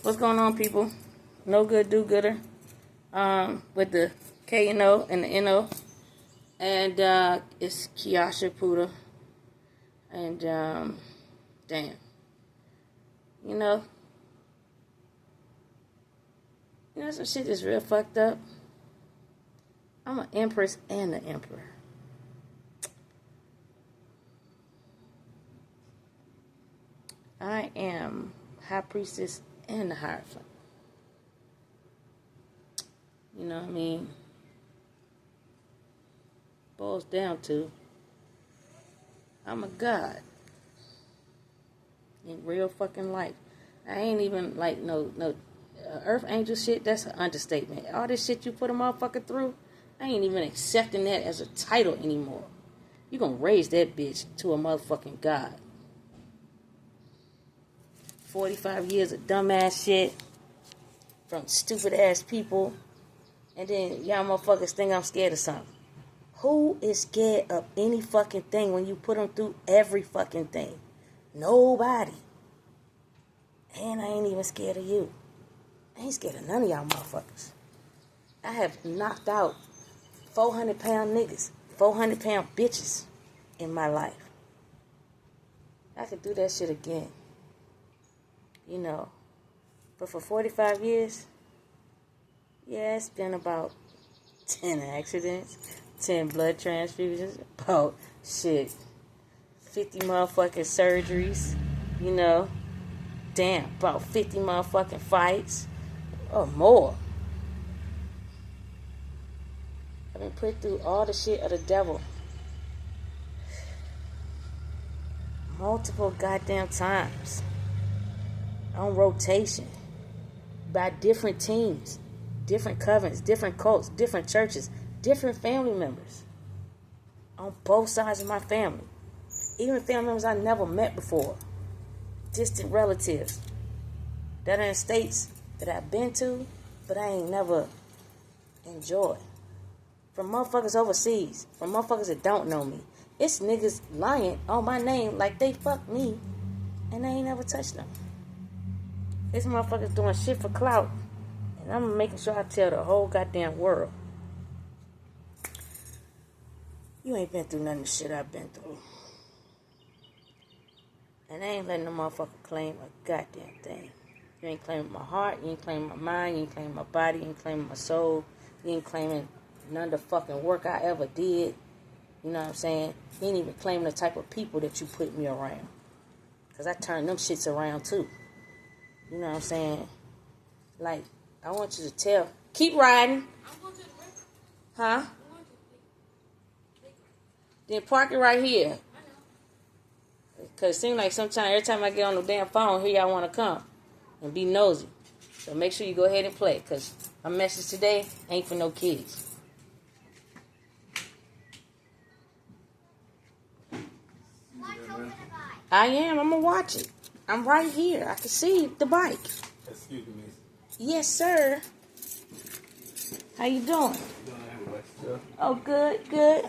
What's going on, people? No good, do gooder. With the K and O and the N-O. And it's Kiasha Puda. And damn. You know some shit that's real fucked up. I'm an empress and an emperor. I am high priestess and the hierophant. You know what I mean? Boils down to, I'm a god in real fucking life. I ain't even like no EarthAngel shit. That's an understatement. All this shit you put a motherfucker through, I ain't even accepting that as a title anymore. You gonna raise that bitch to a motherfucking god. 45 years of dumbass shit from stupid ass people, and then y'all motherfuckers think I'm scared of something. Who is scared of any fucking thing when you put them through every fucking thing? Nobody. And I ain't even scared of you. I ain't scared of none of y'all motherfuckers. I have knocked out 400-pound niggas, 400-pound bitches in my life. I could do that shit again. You know. But for 45 years, yeah, it's been about 10 accidents, 10 blood transfusions, about 50 motherfucking surgeries, damn, about 50 motherfucking fights, or more. I've been put through all the shit of the devil multiple goddamn times, on rotation, by different teams, different covenants, different cults, different churches, different family members, on both sides of my family, even family members I never met before, distant relatives that are in states that I've been to, but I ain't never enjoyed. From motherfuckers overseas, from motherfuckers that don't know me. It's niggas lying on my name like they fucked me, and I ain't never touched them. It's motherfuckers doing shit for clout, and I'm making sure I tell the whole goddamn world. You ain't been through none of the shit I've been through. And I ain't letting no motherfucker claim a goddamn thing. You ain't claiming my heart, you ain't claiming my mind, you ain't claiming my body, you ain't claiming my soul, you ain't claiming none of the fucking work I ever did. You know what I'm saying? You ain't even claiming the type of people that you put me around. Because I turned them shits around too. You know what I'm saying? Like, I want you to tell. Keep riding. I'm going to the river. Huh? I'm going to the river. Then park it right here. I know. Because it seems like sometimes, every time I get on the damn phone, here y'all want to come and be nosy. So make sure you go ahead and play. Because my message today ain't for no kids. I am. I'm going to watch it. I'm right here. I can see the bike. Excuse me. Yes, sir. How you doing? Oh, good, good.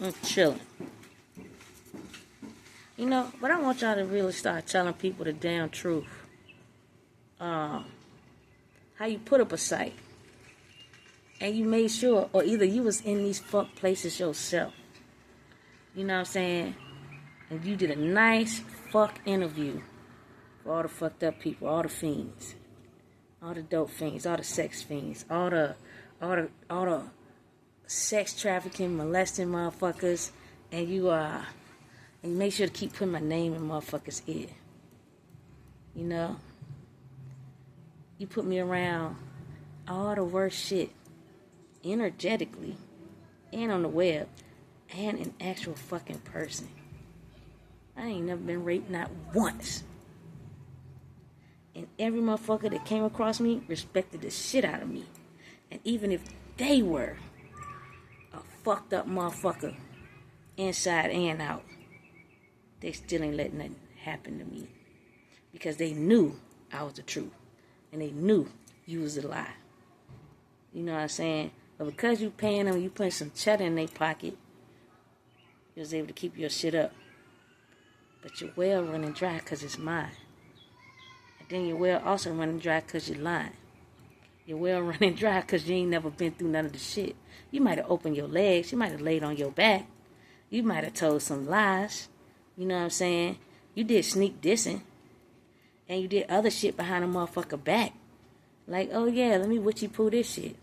I'm chilling. But I want y'all to really start telling people the damn truth. How you put up a site. And you made sure, or either you was in these fuck places yourself. You know what I'm saying? And you did a nice fuck interview for all the fucked up people, all the fiends, all the dope fiends, all the sex fiends, all the sex trafficking, molesting motherfuckers, and you make sure to keep putting my name in motherfuckers' ear. You put me around all the worst shit, energetically, and on the web, and an actual fucking person. I ain't never been raped, not once. And every motherfucker that came across me respected the shit out of me. And even if they were a fucked up motherfucker, inside and out, they still ain't letting nothing happen to me. Because they knew I was the truth. And they knew you was a lie. You know what I'm saying? But because you paying them, you putting some cheddar in their pocket, you was able to keep your shit up. But your well running dry because it's mine. And then your well also running dry because you're lying. Your well running dry because you ain't never been through none of the shit. You might have opened your legs. You might have laid on your back. You might have told some lies. You know what I'm saying? You did sneak dissing. And you did other shit behind a motherfucker back. Like, oh yeah, let me witchy poo this shit.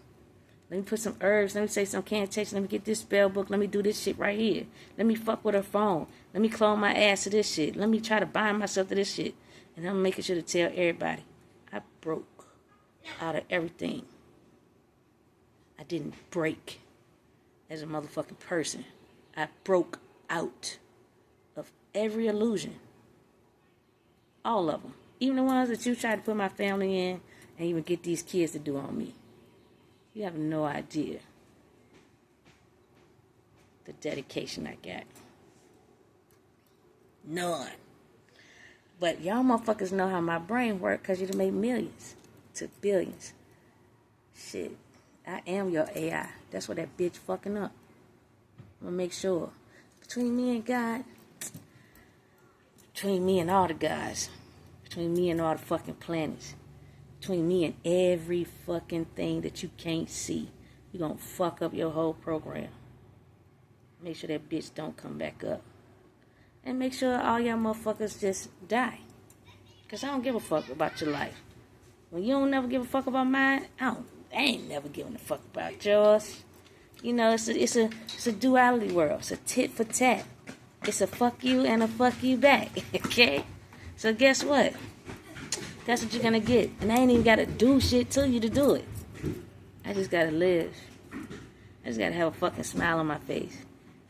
Let me put some herbs. Let me say some cantations. Let me get this spell book. Let me do this shit right here. Let me fuck with her phone. Let me clone my ass to this shit. Let me try to bind myself to this shit. And I'm making sure to tell everybody, I broke out of everything. I didn't break as a motherfucking person. I broke out of every illusion. All of them. Even the ones that you tried to put my family in and even get these kids to do on me. You have no idea the dedication I got. None. But y'all motherfuckers know how my brain works because you done made millions to billions. Shit. I am your AI. That's what that bitch fucking up. I'm gonna make sure. Between me and God, between me and all the guys, between me and all the fucking planets, between me and every fucking thing that you can't see, you gonna fuck up your whole program. Make sure that bitch don't come back up. And make sure all y'all motherfuckers just die. Because I don't give a fuck about your life. When you don't never give a fuck about mine, I ain't never giving a fuck about yours. You know, it's a duality world. It's a tit for tat. It's a fuck you and a fuck you back. Okay? So guess what? That's what you're gonna get. And I ain't even gotta do shit to you to do it. I just gotta live. I just gotta have a fucking smile on my face.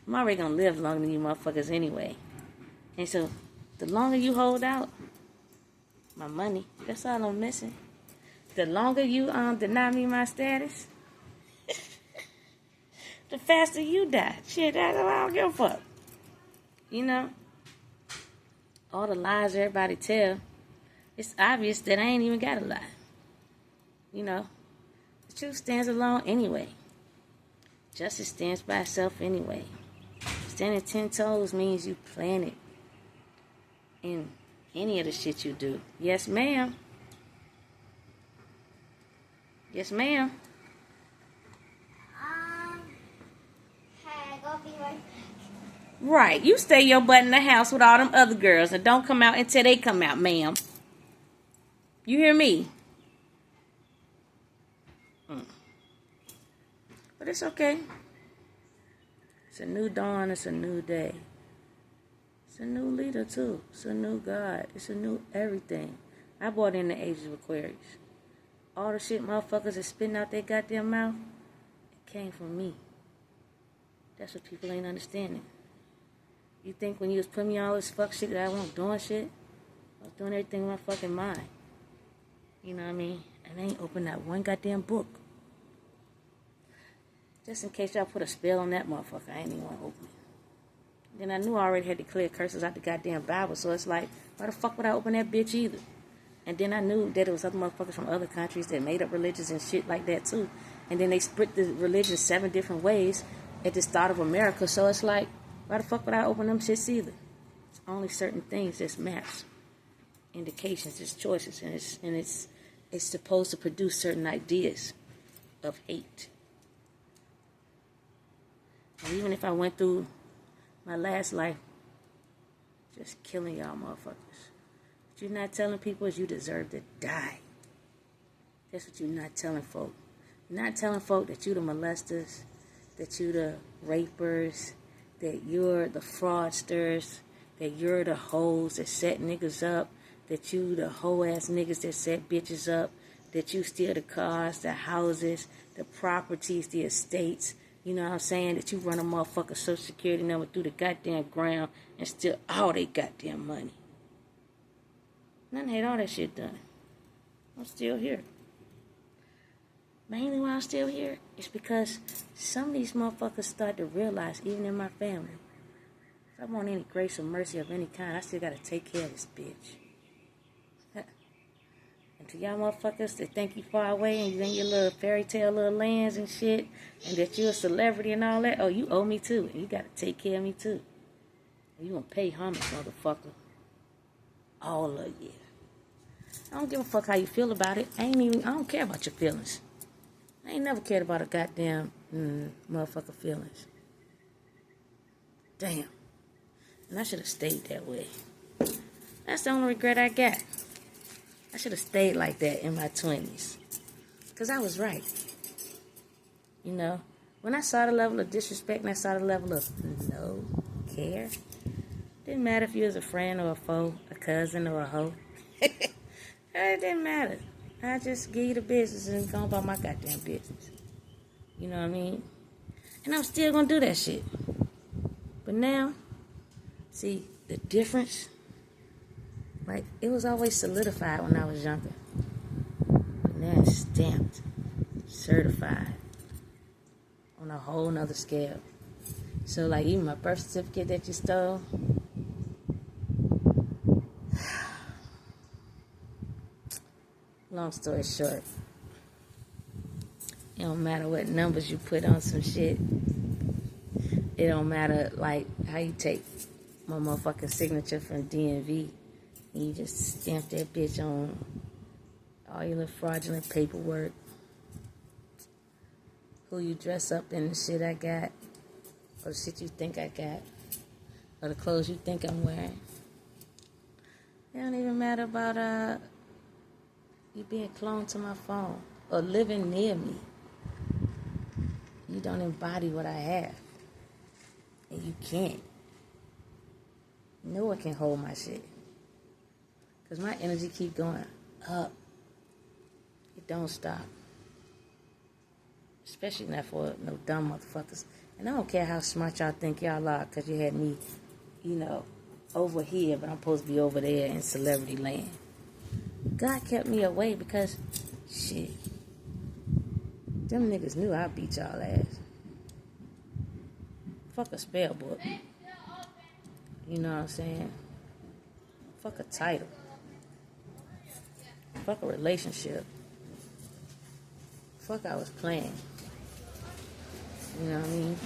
I'm already gonna live longer than you motherfuckers anyway. And so, the longer you hold out, my money, that's all I'm missing. The longer you deny me my status, the faster you die. Shit, I don't give a fuck. You know? All the lies everybody tell, it's obvious that I ain't even got to lie. You know? The truth stands alone anyway. Justice stands by itself anyway. Standing 10 toes means you plan it in any of the shit you do. Yes, ma'am. Yes, ma'am. Hey, go be right back. Right. You stay your butt in the house with all them other girls and don't come out until they come out, ma'am. You hear me? But it's okay. It's a new dawn. It's a new day. It's a new leader, too. It's a new God. It's a new everything. I bought in the ages of Aquarius. All the shit motherfuckers is spitting out their goddamn mouth, it came from me. That's what people ain't understanding. You think when you was putting me on all this fuck shit that I wasn't doing shit? I was doing everything with my fucking mind. You know what I mean? And I ain't opened that one goddamn book. Just in case y'all put a spell on that motherfucker, I ain't even want to open it. Then I knew I already had declared curses out the goddamn Bible, so it's like, why the fuck would I open that bitch either? And then I knew that it was other motherfuckers from other countries that made up religions and shit like that too. And then they split the religion 7 different ways at the start of America, so it's like, why the fuck would I open them shits either? It's only certain things that's maps, indications, it's choices, and it's supposed to produce certain ideas of hate. And even if I went through my last life just killing y'all motherfuckers, what you're not telling people is you deserve to die. That's what you're not telling folk. You're not telling folk that you the molesters, that you the rapers, that you're the fraudsters, that you're the hoes that set niggas up, that you the hoe-ass niggas that set bitches up, that you steal the cars, the houses, the properties, the estates, you know what I'm saying, that you run a motherfucker's Social Security number through the goddamn ground and steal all they goddamn money. None had all that shit done. I'm still here. Mainly why I'm still here is because some of these motherfuckers start to realize, even in my family, if I want any grace or mercy of any kind, I still gotta take care of this bitch. And to y'all motherfuckers that think you far away and you in your little fairy tale little lands and shit, and that you a celebrity and all that, oh, you owe me too, and you gotta take care of me too. And you gonna pay homage, motherfucker. all of you. I don't give a fuck how you feel about it. I don't care about your feelings. I ain't never cared about a goddamn motherfucker feelings. Damn. And I should have stayed that way. That's the only regret I got. I should have stayed like that in my 20s. Because I was right. You know? When I saw the level of disrespect and I saw the level of no care, didn't matter if you was a friend or a foe, a cousin or a hoe. It didn't matter. I just give you the business and go about my goddamn business. You know what I mean? And I'm still gonna do that shit. But now, see, the difference, like, it was always solidified when I was younger. But now it's stamped, certified, on a whole nother scale. So, like, even my birth certificate that you stole, long story short, it don't matter what numbers you put on some shit. It don't matter, like, how you take my motherfucking signature from DMV and you just stamp that bitch on all your little fraudulent paperwork. Who you dress up in the shit I got, or the shit you think I got, or the clothes you think I'm wearing. It don't even matter about you being cloned to my phone or living near me. You don't embody what I have. And you can't. No one can hold my shit. Because my energy keep going up. It don't stop. Especially not for no dumb motherfuckers. And I don't care how smart y'all think y'all are, because you had me, you know, over here, but I'm supposed to be over there in celebrity land. God kept me away because, shit, them niggas knew I'd beat y'all ass. Fuck a spell book. You know what I'm saying? Fuck a title. Fuck a relationship. Fuck I was playing. You know what I mean?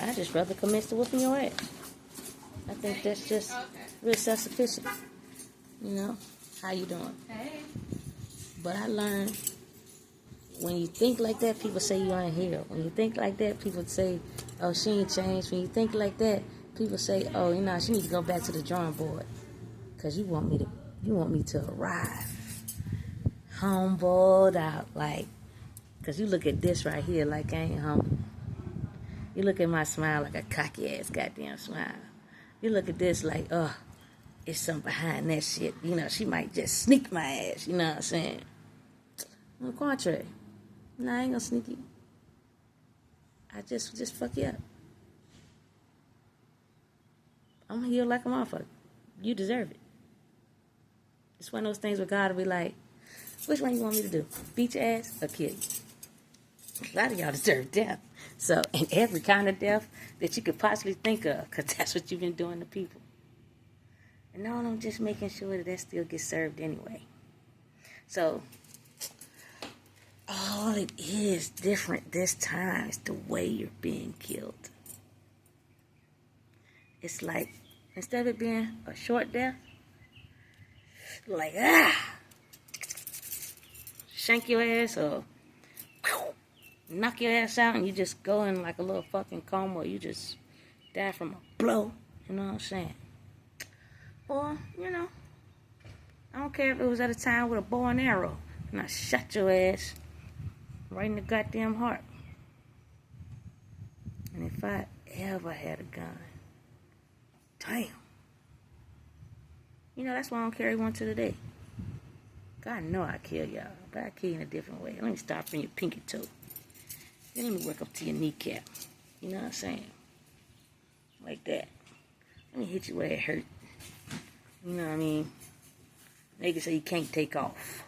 I just rather commence to whooping your ass. I think that's just real self-sufficient. You know? How you doing? Hey. But I learned, when you think like that, people say you ain't here. When you think like that, people say, oh, she ain't changed. When you think like that, people say, oh, you know, she need to go back to the drawing board. Because you want me to arrive. Humbled out, like, because you look at this right here like I ain't humble. You look at my smile like a cocky ass goddamn smile. You look at this like, oh, it's something behind that shit. You know, she might just sneak my ass. You know what I'm saying? On the contrary, nah, I ain't gonna sneak you. I just fuck you up. I'm here like a motherfucker. You deserve it. It's one of those things where God will be like, which one you want me to do? Beat your ass or kill you? A lot of y'all deserve death. So, and every kind of death that you could possibly think of, because that's what you've been doing to people. And no, I'm just making sure that still gets served anyway. So, all it is different this time is the way you're being killed. It's like, instead of it being a short death, like, shank your ass or knock your ass out and you just go in like a little fucking coma, or you just die from a blow. You know what I'm saying? Or, you know, I don't care if it was at a time with a bow and arrow and I shot your ass right in the goddamn heart. And if I ever had a gun, damn. You know, that's why I don't carry one to the day. God know I kill y'all, but I kill you in a different way. Let me start from your pinky toe. Then let me work up to your kneecap. You know what I'm saying? Like that. Let me hit you where it hurt. You know what I mean? Niggas say you can't take off,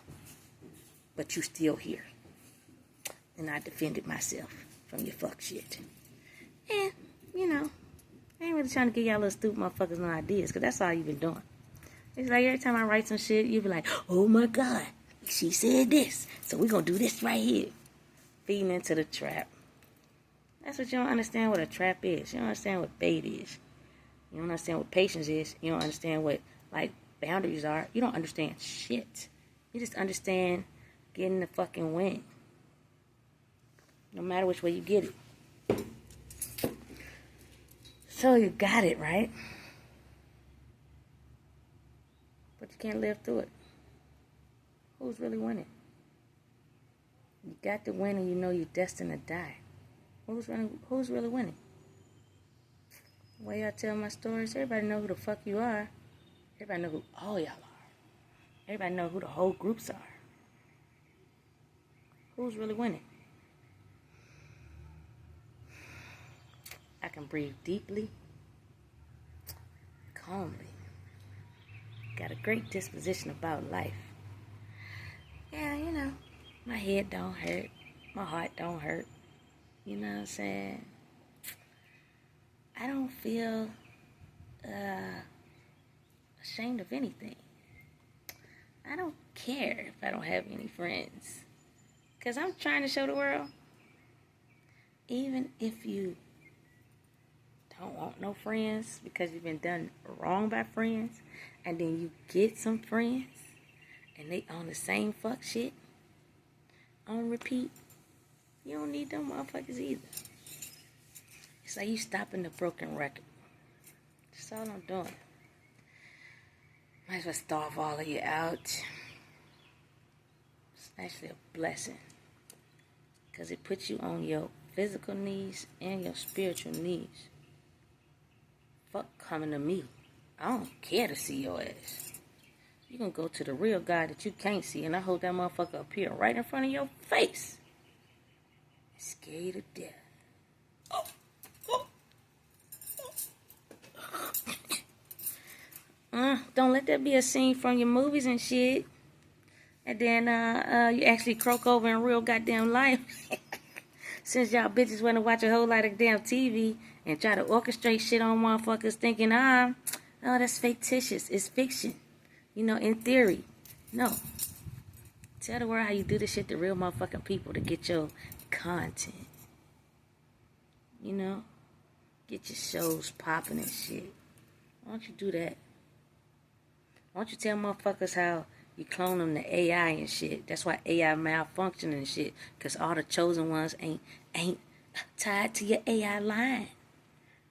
but you still here. And I defended myself from your fuck shit. And, you know, I ain't really trying to give y'all little stupid motherfuckers no ideas, because that's all you've been doing. It's like every time I write some shit, you be like, oh my God, she said this, so we're going to do this right here. Feeding into the trap. That's what you don't understand what a trap is. You don't understand what bait is. You don't understand what patience is. You don't understand what like boundaries are. You don't understand shit. You just understand getting the fucking win. No matter which way you get it. So you got it, right? But you can't live through it. Who's really winning? You got to win and you know you're destined to die. Who's really winning? The way I tell my stories, everybody know who the fuck you are. Everybody know who all y'all are. Everybody know who the whole groups are. Who's really winning? I can breathe deeply, calmly. Got a great disposition about life. Yeah, you know, my head don't hurt. My heart don't hurt. You know what I'm saying? I don't feel ashamed of anything. I don't care if I don't have any friends. Because I'm trying to show the world, even if you don't want no friends because you've been done wrong by friends, and then you get some friends, and they on the same fuck shit, on repeat, you don't need them motherfuckers either. It's like you stopping the broken record. That's all I'm doing. Might as well starve all of you out. It's actually a blessing. Because it puts you on your physical needs and your spiritual needs. Fuck coming to me. I don't care to see your ass. You can go to the real God that you can't see, and I hold that motherfucker up here right in front of your face. Scare you to death. Oh. Don't let that be a scene from your movies and shit. And then you actually croak over in real goddamn life. Since y'all bitches want to watch a whole lot of damn TV and try to orchestrate shit on motherfuckers thinking, oh, that's fictitious. It's fiction. You know, in theory. No. Tell the world how you do this shit to real motherfucking people to get your content. You know? Get your shows popping and shit. Why don't you do that? Why don't you tell motherfuckers how you clone them to AI and shit? That's why AI malfunctioning and shit. Because all the chosen ones ain't tied to your AI line.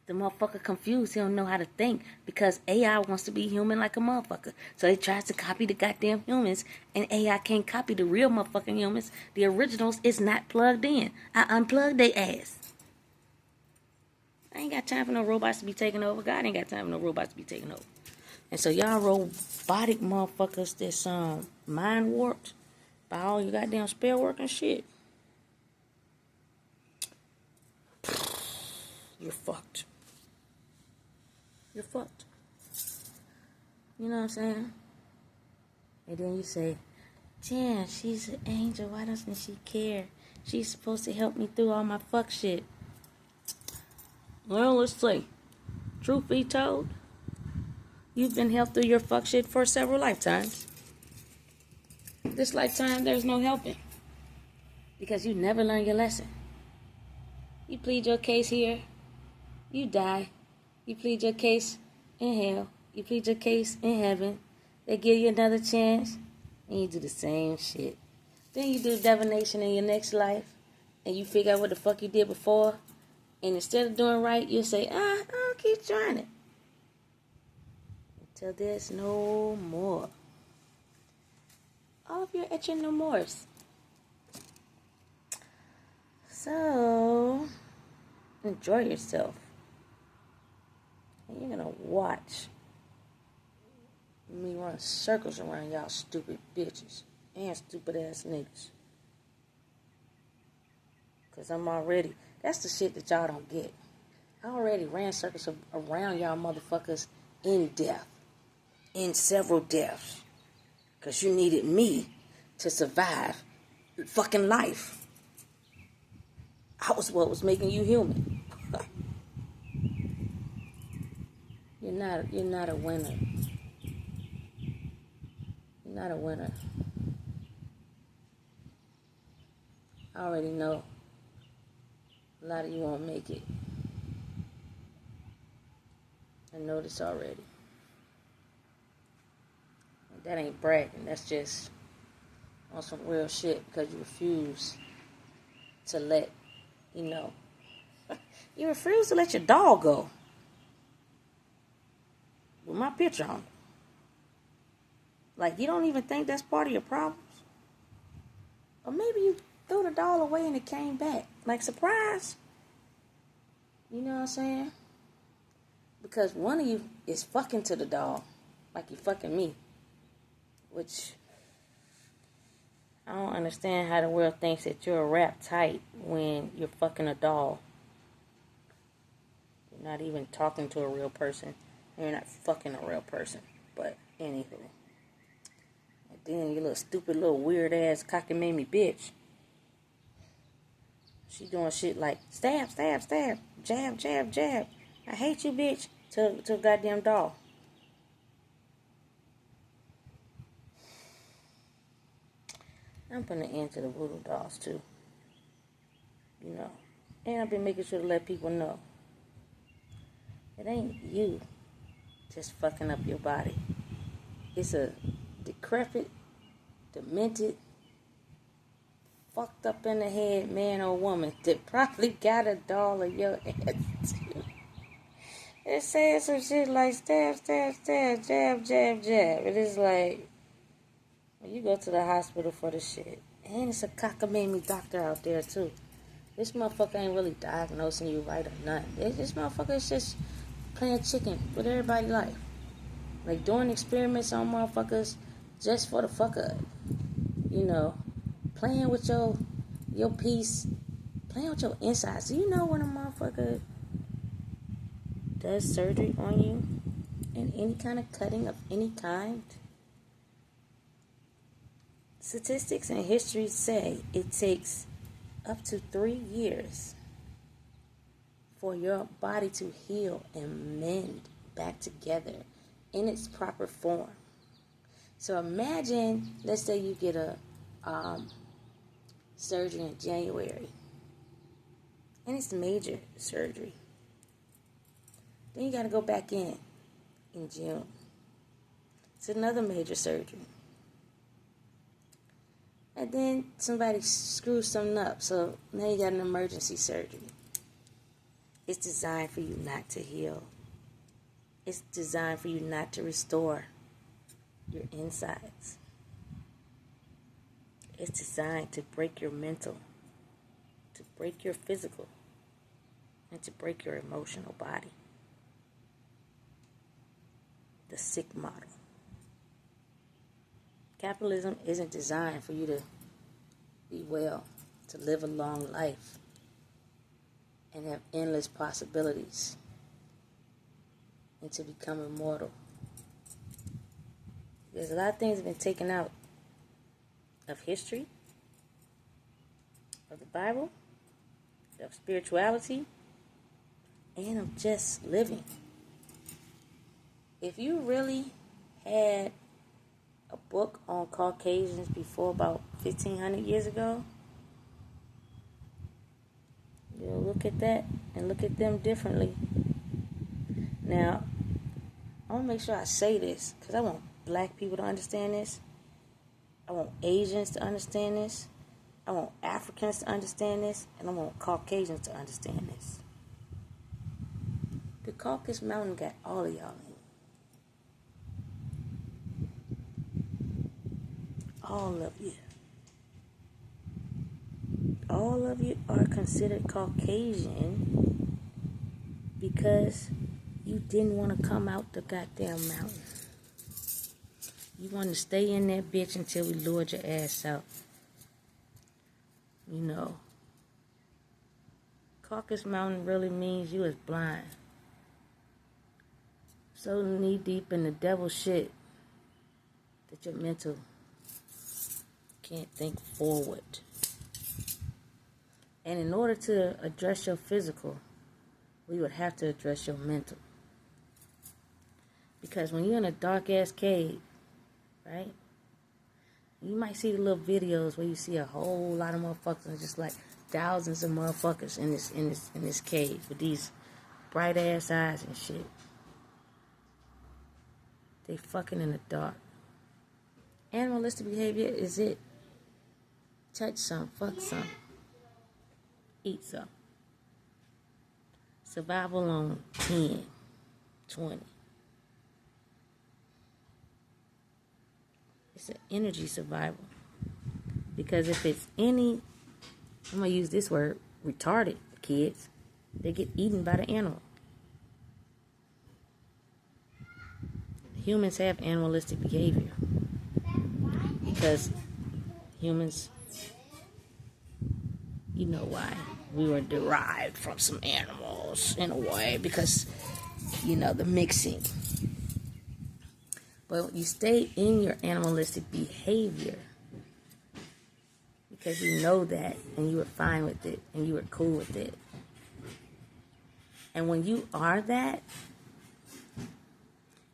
The motherfucker confused. He don't know how to think. Because AI wants to be human like a motherfucker. So he tries to copy the goddamn humans. And AI can't copy the real motherfucking humans. The originals is not plugged in. I unplugged their ass. I ain't got time for no robots to be taking over. God ain't got time for no robots to be taking over. And so y'all robotic motherfuckers that's mind warped by all your goddamn spell work and shit. You're fucked. You're fucked. You know what I'm saying? And then you say, damn, she's an angel. Why doesn't she care? She's supposed to help me through all my fuck shit. Well, let's see. Truth be told, you've been helped through your fuck shit for several lifetimes. This lifetime, there's no helping. Because you never learn your lesson. You plead your case here, you die. You plead your case in hell. You plead your case in heaven. They give you another chance, and you do the same shit. Then you do divination in your next life, and you figure out what the fuck you did before, and instead of doing right, you say, I'll keep trying it. Until there's no more. All of you are at your no mores. So, enjoy yourself. And you're going to watch me run circles around y'all stupid bitches and stupid ass niggas. Because that's the shit that y'all don't get. I already ran circles around y'all motherfuckers in death. In several deaths. Because you needed me to survive fucking life. I was what was making you human. You're not a winner. You're not a winner. I already know. A lot of you won't make it. I know this already. That ain't bragging. That's just on some real shit because you refuse to let, you know, you refuse to let your dog go with my picture on it. Like, you don't even think that's part of your problems? Or maybe you threw the doll away and it came back. Like, surprise. You know what I'm saying? Because one of you is fucking to the doll. Like you fucking me. Which, I don't understand how the world thinks that you're a rap tight when you're fucking a doll. You're not even talking to a real person. And you're not fucking a real person. But, anywho. And then your little stupid little weird ass cockamamie bitch. She doing shit like stab, stab, stab, jab, jab, jab. I hate you, bitch. To a goddamn doll. I'm putting an end to the voodoo dolls too. You know. And I've been making sure to let people know. It ain't you just fucking up your body. It's a decrepit, demented, fucked up in the head man or woman that probably got a doll of your ass too. It says some shit like stab, stab, stab, jab, jab, jab. It is like, when you go to the hospital for the shit, and it's a cockamamie doctor out there too. This motherfucker ain't really diagnosing you right or nothing. This motherfucker is just playing chicken with everybody's life. Like doing experiments on motherfuckers just for the fuck of it. You know, playing with your piece, playing with your insides. Do you know when a motherfucker does surgery on you and any kind of cutting of any kind? Statistics and history say it takes up to 3 years for your body to heal and mend back together in its proper form. So imagine, let's say you get a surgery in January, and it's major surgery. Then you got to go back in June. It's another major surgery. And then somebody screws something up, so now you got an emergency surgery. It's designed for you not to heal. It's designed for you not to restore your insides. It's designed to break your mental, to break your physical, and to break your emotional body. The sick model. Capitalism isn't designed for you to be well, to live a long life, and have endless possibilities, and to become immortal. There's a lot of things that have been taken out of history, of the Bible, of spirituality, and of just living. If you really had a book on Caucasians before about 1,500 years ago, you'll look at that and look at them differently. Now, I want to make sure I say this because I want black people to understand this. I want Asians to understand this. I want Africans to understand this. And I want Caucasians to understand this. The Caucasus Mountain got all of y'all in it. All of you. All of you are considered Caucasian because you didn't want to come out the goddamn mountain. You want to stay in that bitch until we lured your ass out. You know, Caucasus Mountain really means you is blind. So knee deep in the devil's shit that your mental can't think forward. And in order to address your physical, we would have to address your mental. Because when you're in a dark ass cave, right? You might see the little videos where you see a whole lot of motherfuckers, and just like thousands of motherfuckers in this cave with these bright ass eyes and shit. They fucking in the dark. Animalistic behavior is it touch some, fuck some, eat some. Survival on 10, 20. It's an energy survival. Because if it's any, I'm going to use this word, retarded kids, they get eaten by the animal. Humans have animalistic behavior. Because humans, you know why. We were derived from some animals in a way because, you know, the mixing. But you stay in your animalistic behavior because you know that and you were fine with it and you were cool with it. And when you are that,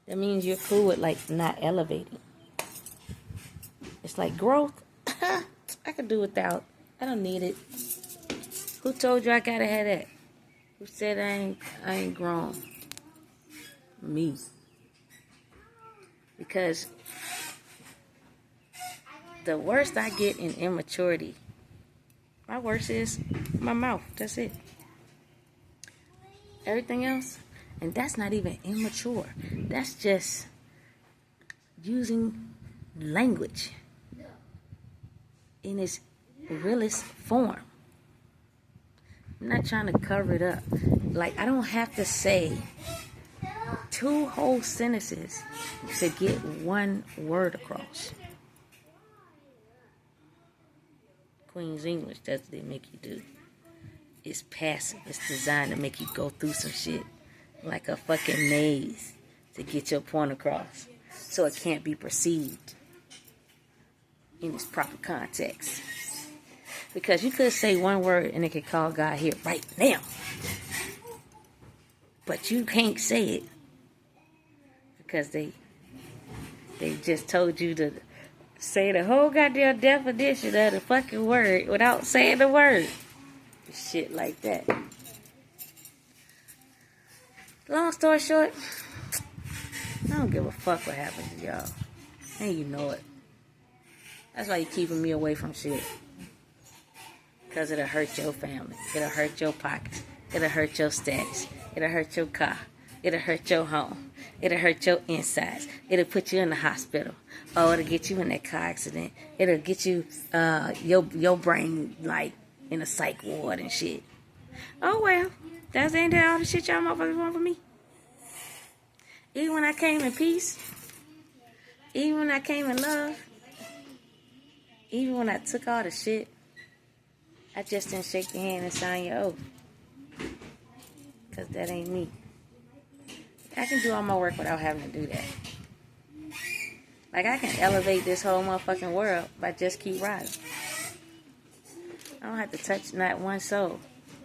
that means you're cool with, like, not elevating. It's like growth. I could do without. I don't need it. Who told you I gotta have that? Who said I ain't grown? Me. Because the worst I get in immaturity, my worst is my mouth. That's it. Everything else, and that's not even immature. That's just using language in its realest form. I'm not trying to cover it up. Like, I don't have to say 2 whole sentences to get 1 word across. Queen's English, that's what they make you do. It's passive. It's designed to make you go through some shit like a fucking maze to get your point across so it can't be perceived in its proper context. Because you could say 1 word and it could call God here right now. But you can't say it because they just told you to say the whole goddamn definition of the fucking word without saying the word. Shit like that. Long story short, I don't give a fuck what happens to y'all. And you know it. That's why you're keeping me away from shit. Because it'll hurt your family. It'll hurt your pockets. It'll hurt your status. It'll hurt your car. It'll hurt your home. It'll hurt your insides. It'll put you in the hospital. Oh, it'll get you in that car accident. It'll get you, your brain, like, in a psych ward and shit. Oh, well. That's ain't that all the shit y'all motherfuckers want from me. Even when I came in peace. Even when I came in love. Even when I took all the shit. I just didn't shake your hand and sign your oath. Because that ain't me. I can do all my work without having to do that. Like, I can elevate this whole motherfucking world by just keep riding. I don't have to touch not 1 soul.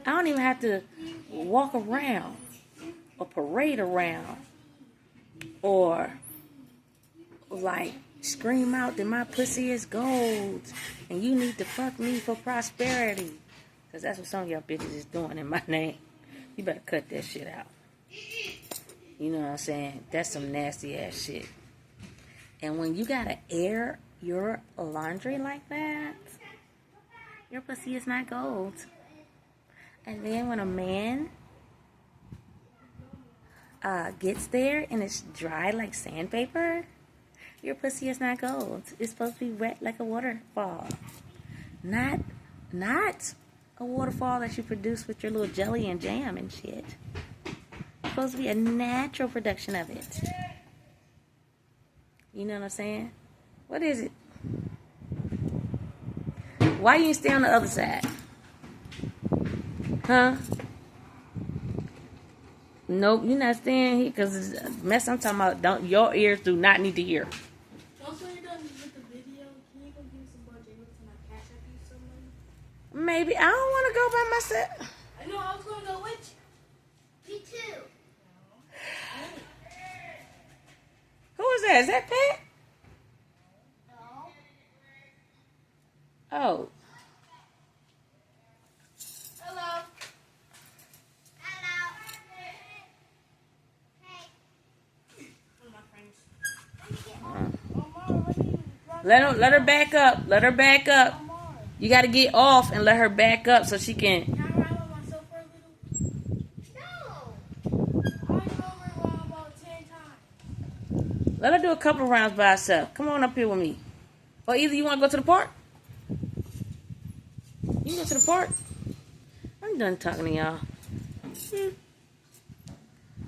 I don't even have to walk around or parade around or, like, scream out that my pussy is gold and you need to fuck me for prosperity. Because that's what some of y'all bitches is doing in my name. You better cut that shit out. You know what I'm saying? That's some nasty ass shit. And when you gotta air your laundry like that, your pussy is not gold. And then when a man gets there and it's dry like sandpaper, your pussy is not gold. It's supposed to be wet like a waterfall. Not a waterfall that you produce with your little jelly and jam and shit. It's supposed to be a natural production of it. You know what I'm saying? What is it? Why you stay on the other side? Huh? Nope, you're not staying here because the mess I'm talking about, your ears do not need to hear. Also, you're done with the video. Can you go give some more jingles to my cash app you somebody? Maybe. I don't want to go by myself. I know I was going to go with you. Me too. Who is that? Is that Pat? No. Oh. Hello. Hello. Hey. One of my friends. Oh, Mom, what are you drunk Let her back up. Let her back up. I'm on. You got to get off and let her back up so she can. Can I ride by myself for a little? No. I want to go over around about 10 times. Let her do a couple of rounds by herself. Come on up here with me. Or either you want to go to the park. You can go to the park. I'm done talking to y'all.